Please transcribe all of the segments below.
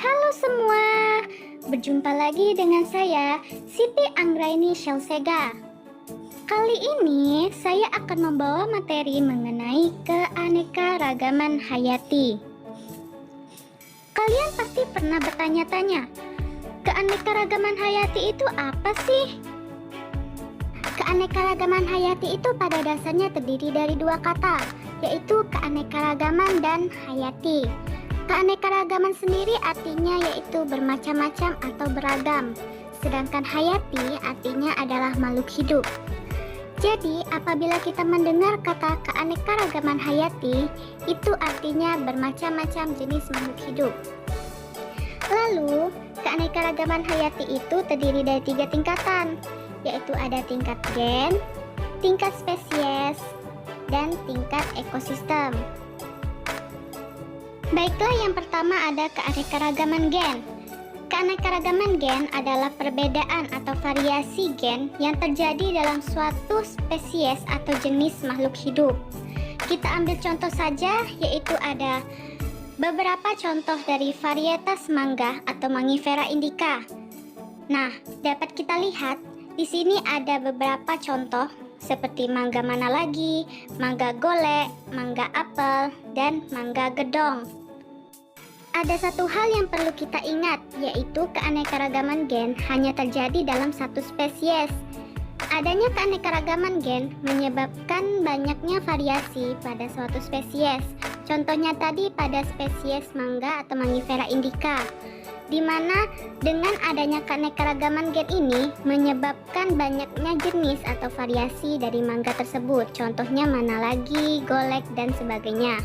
Halo semua, berjumpa lagi dengan saya, Siti Anggraini Syelsega. Kali ini saya akan membawa materi mengenai keanekaragaman hayati. Kalian pasti pernah bertanya-tanya, keanekaragaman hayati itu apa sih? Keanekaragaman hayati itu pada dasarnya terdiri dari dua kata, yaitu keanekaragaman dan hayati. Keanekaragaman sendiri artinya yaitu bermacam-macam atau beragam, sedangkan hayati artinya adalah makhluk hidup. Jadi, apabila kita mendengar kata keanekaragaman hayati, itu artinya bermacam-macam jenis makhluk hidup. Lalu, keanekaragaman hayati itu terdiri dari 3 tingkatan, yaitu ada tingkat gen, tingkat spesies, dan tingkat ekosistem. Baiklah, yang pertama ada keanekaragaman gen. Keanekaragaman gen adalah perbedaan atau variasi gen yang terjadi dalam suatu spesies atau jenis makhluk hidup. Kita ambil contoh saja, yaitu ada beberapa contoh dari varietas mangga atau Mangifera indica. Nah, dapat kita lihat di sini ada beberapa contoh seperti mangga mana lagi, mangga golek, mangga apel, dan mangga gedong. Ada satu hal yang perlu kita ingat, yaitu keanekaragaman gen hanya terjadi dalam satu spesies. Adanya keanekaragaman gen menyebabkan banyaknya variasi pada suatu spesies. Contohnya tadi pada spesies mangga atau Mangifera indica, di mana dengan adanya keanekaragaman gen ini menyebabkan banyaknya jenis atau variasi dari mangga tersebut. Contohnya mana lagi, golek, dan sebagainya.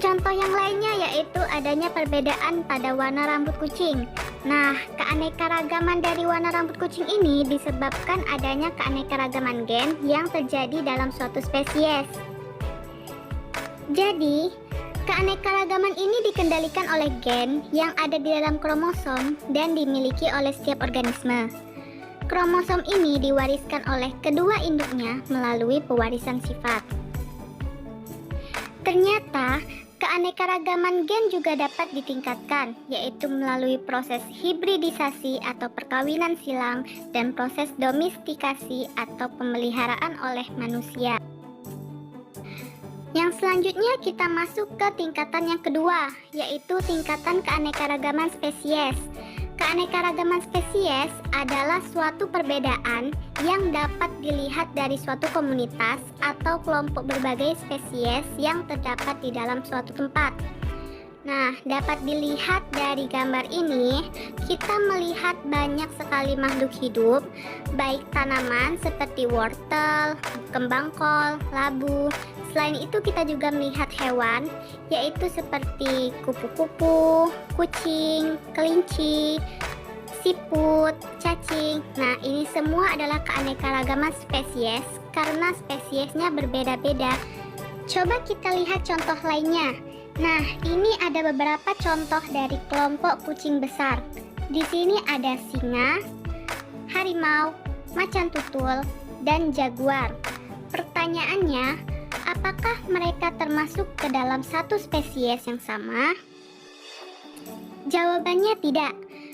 Contoh yang lainnya yaitu adanya perbedaan pada warna rambut kucing. Nah, keanekaragaman dari warna rambut kucing ini disebabkan adanya keanekaragaman gen yang terjadi dalam suatu spesies. Jadi, keanekaragaman ini dikendalikan oleh gen yang ada di dalam kromosom dan dimiliki oleh setiap organisme. Kromosom ini diwariskan oleh kedua induknya melalui pewarisan sifat. Ternyata, keanekaragaman gen juga dapat ditingkatkan, yaitu melalui proses hibridisasi atau perkawinan silang dan proses domestikasi atau pemeliharaan oleh manusia. Yang selanjutnya kita masuk ke tingkatan yang kedua, yaitu tingkatan keanekaragaman spesies. Keanekaragaman spesies adalah suatu perbedaan yang dapat dilihat dari suatu komunitas atau kelompok berbagai spesies yang terdapat di dalam suatu tempat. Nah, dapat dilihat dari gambar ini, kita melihat banyak sekali makhluk hidup, baik tanaman seperti wortel, kembang kol, labu. Selain itu kita juga melihat hewan, yaitu seperti kupu-kupu, kucing, kelinci, siput, cacing. Nah, ini semua adalah keanekaragaman spesies karena spesiesnya berbeda-beda. Coba kita lihat contoh lainnya. Nah, ini ada beberapa contoh dari kelompok kucing besar. Di sini ada singa, harimau, macan tutul, dan jaguar. Pertanyaannya, apakah mereka termasuk ke dalam satu spesies yang sama? Jawabannya tidak.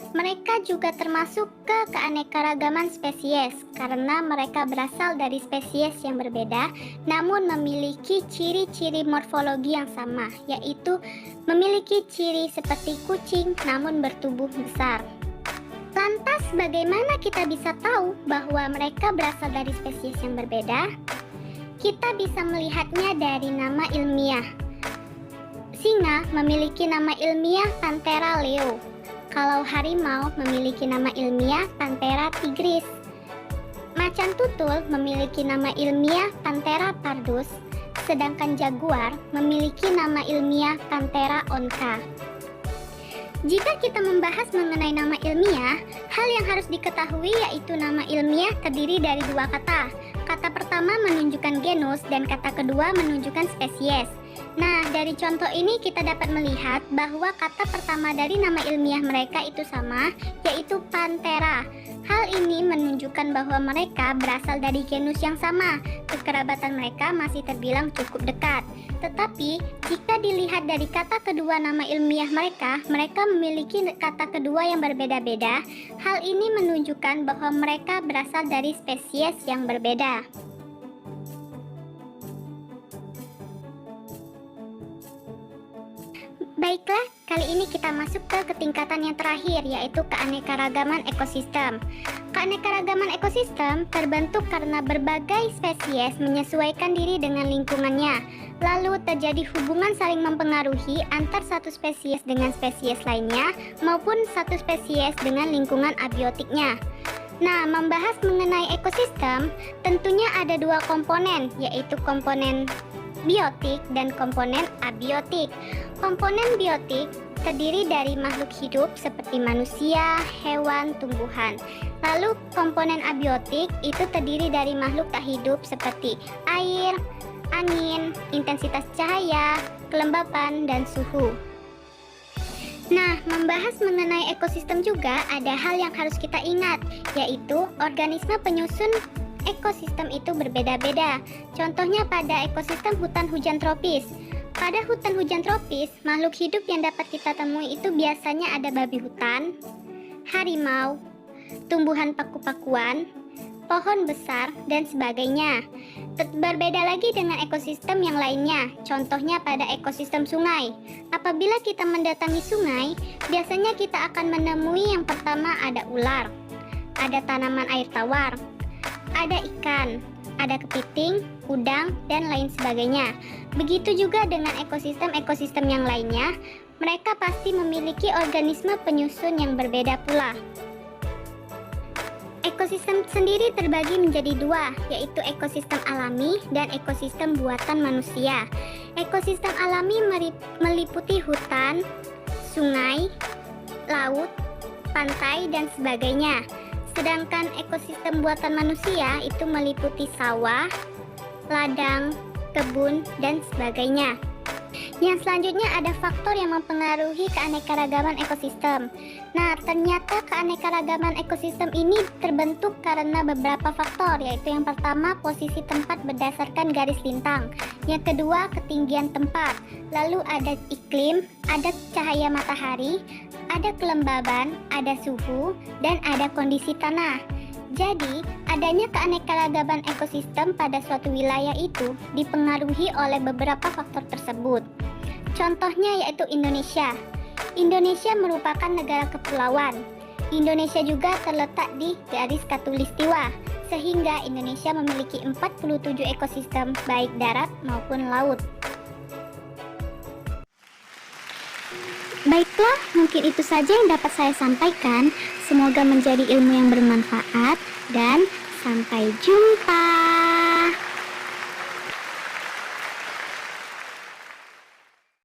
Mereka juga termasuk ke keanekaragaman spesies karena mereka berasal dari spesies yang berbeda namun memiliki ciri-ciri morfologi yang sama, yaitu memiliki ciri seperti kucing namun bertubuh besar. Lantas bagaimana kita bisa tahu bahwa mereka berasal dari spesies yang berbeda? Kita bisa melihatnya dari nama ilmiah. Singa memiliki nama ilmiah Panthera leo. Kalau harimau memiliki nama ilmiah Panthera tigris. Macan tutul memiliki nama ilmiah Panthera pardus, sedangkan jaguar memiliki nama ilmiah Panthera onca. Jika kita membahas mengenai nama ilmiah, hal yang harus diketahui yaitu nama ilmiah terdiri dari 2 kata. Kata pertama menunjukkan genus dan kata kedua menunjukkan spesies. Nah, dari contoh ini kita dapat melihat bahwa kata pertama dari nama ilmiah mereka itu sama, yaitu Panthera. Hal ini menunjukkan bahwa mereka berasal dari genus yang sama. Kekerabatan mereka masih terbilang cukup dekat. Tetapi, jika dilihat dari kata kedua nama ilmiah mereka memiliki kata kedua yang berbeda-beda. Hal ini menunjukkan bahwa mereka berasal dari spesies yang berbeda. Baiklah, kali ini kita masuk ke tingkatan yang terakhir, yaitu keanekaragaman ekosistem. Keanekaragaman ekosistem terbentuk karena berbagai spesies menyesuaikan diri dengan lingkungannya. Lalu terjadi hubungan saling mempengaruhi antar satu spesies dengan spesies lainnya maupun satu spesies dengan lingkungan abiotiknya. Nah, membahas mengenai ekosistem, tentunya ada dua komponen, yaitu komponen biotik dan komponen abiotik. Komponen biotik terdiri dari makhluk hidup seperti manusia, hewan, tumbuhan. Lalu komponen abiotik itu terdiri dari makhluk tak hidup seperti air, angin, intensitas cahaya, kelembapan, dan suhu. Nah, membahas mengenai ekosistem juga ada hal yang harus kita ingat, yaitu organisme penyusun ekosistem itu berbeda-beda. Contohnya pada ekosistem hutan hujan tropis. Pada hutan hujan tropis, makhluk hidup yang dapat kita temui itu biasanya ada babi hutan, harimau, tumbuhan paku-pakuan, pohon besar, dan sebagainya. Berbeda lagi dengan ekosistem yang lainnya, contohnya pada ekosistem sungai. Apabila kita mendatangi sungai, biasanya kita akan menemui yang pertama ada ular, ada tanaman air tawar, ada ikan, ada kepiting, udang, dan lain sebagainya. Begitu juga dengan ekosistem-ekosistem yang lainnya, mereka pasti memiliki organisme penyusun yang berbeda pula. Ekosistem sendiri terbagi menjadi dua, yaitu ekosistem alami dan ekosistem buatan manusia. Ekosistem alami meliputi hutan, sungai, laut, pantai, dan sebagainya. Sedangkan ekosistem buatan manusia itu meliputi sawah, ladang, kebun, dan sebagainya. Yang selanjutnya ada faktor yang mempengaruhi keanekaragaman ekosistem. Nah, ternyata keanekaragaman ekosistem ini terbentuk karena beberapa faktor, yaitu yang pertama posisi tempat berdasarkan garis lintang, yang kedua ketinggian tempat, lalu ada iklim, ada cahaya matahari, ada kelembaban, ada suhu, dan ada kondisi tanah. Jadi, adanya keanekaragaman ekosistem pada suatu wilayah itu dipengaruhi oleh beberapa faktor tersebut. Contohnya yaitu Indonesia. Indonesia merupakan negara kepulauan. Indonesia juga terletak di garis khatulistiwa, sehingga Indonesia memiliki 47 ekosistem baik darat maupun laut. Baiklah, mungkin itu saja yang dapat saya sampaikan. Semoga menjadi ilmu yang bermanfaat.